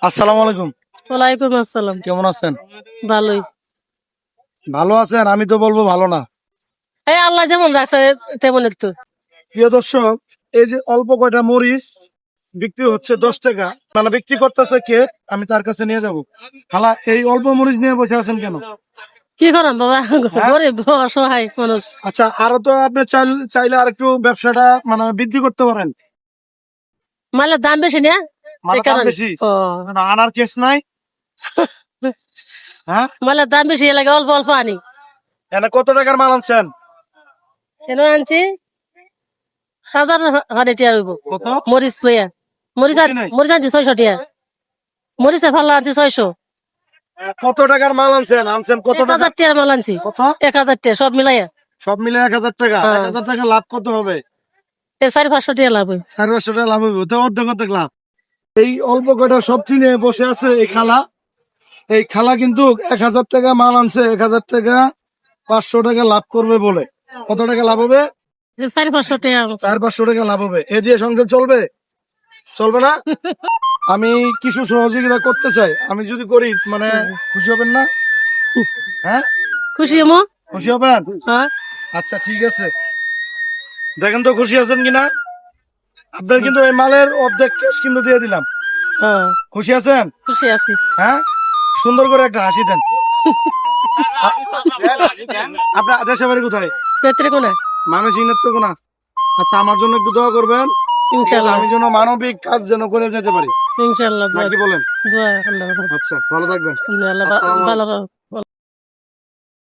আসসালামু আলাইকুম। ওয়ালাইকুম আসসালাম। কেমন আছেন? ভালোই। ভালো আছেন? আমি তো বলবো ভালো না। এই আল্লাহ যেমন রাখছে তেমন তো। প্রিয় দর্শক, এই যে অল্প কয়টা মরিচ বিক্রি হচ্ছে 10 টাকা, মানে বিক্রি করতেছে কে? আমি তার কাছে নিয়ে যাব। খালা, এই অল্প মরিচ নিয়ে বসে আছেন কেন? কি করেন বাবা, হ্যাঁ? গরিব অসহায় মানুষ। আচ্ছা, আরো তো আপনি চাইলে আর একটু ব্যবসাটা মানে বৃদ্ধি করতে পারেন। মালের দাম বেশি না, মানে এই দাম কারণে। বেশি, ও, না আনার কেস নাই? হ্যাঁ, মালের দাম বেশি, এলাকা অল্প অল্প আনি। এনে কত টাকার মাল আনছেন? কেন আনছি? 1000 টিয়া হইব। কত? মরিচ লইয়া, বুঝি নাই। মরিচ আনছি 600 টিয়া। মরিচে ভালো আনছি 600। কত টাকার মাল আনছেন? কত টাকা? 1000 টিয়ার মাল আনছি। কত? 1000 টিয়া সব মিলাইয়া। সব মিলে 1000 টাকা। হ্যাঁ। 1000 টাকা লাভ কত হবে? 400-500 টিয়া লাভ হয়। 500 টাকা লাভ হবে, তো অর্ধেক অর্ধেক লাভ। এই অল্প কয়টা সবজি নিয়ে বসে আছে এই খালা। এই খালা কিন্তু 1000 টাকা মাল আনছে, 1000 টাকা 500 টাকা লাভ করবে বলে। কত টাকা লাভ হবে? 400-500 টিয়া। 400-500 টাকা লাভ হবে। এ দিয়ে সংসার চলবে? চলবে না। আমি কিছু সহযোগিতা করতে চাই, আমি যদি করি মানে খুশি হবেন না? হ্যাঁ, খুশি হমো। খুশি হবেন? হ্যাঁ। আচ্ছা ঠিক আছে, দেখেন তো খুশি আছেন কিনা। আপনার কিন্তু এই মালের অর্ধেক ক্যাশ কিন্তু দিয়ে দিলাম। হ্যাঁ, খুশি আছেন? খুশি আছি। হ্যাঁ, সুন্দর করে একটা হাসি দেন। আপনার দেশের বাড়ি কোথায়? নেত্রকোনা। মানসিক নেত্রকোনা। আচ্ছা, আমার জন্য একটু দোয়া করবেন, ঠিক আছে? ইনশাআল্লাহ। আমি যেন মানবিক কাজ যেন করে যেতে পারি, ইনশাআল্লাহ। নাকি বলেন? দোয়া আল্লাহ। আচ্ছা, ভালো থাকবেন। আল্লাহ আসসালামু আলাইকুম। ভালো রাখুক।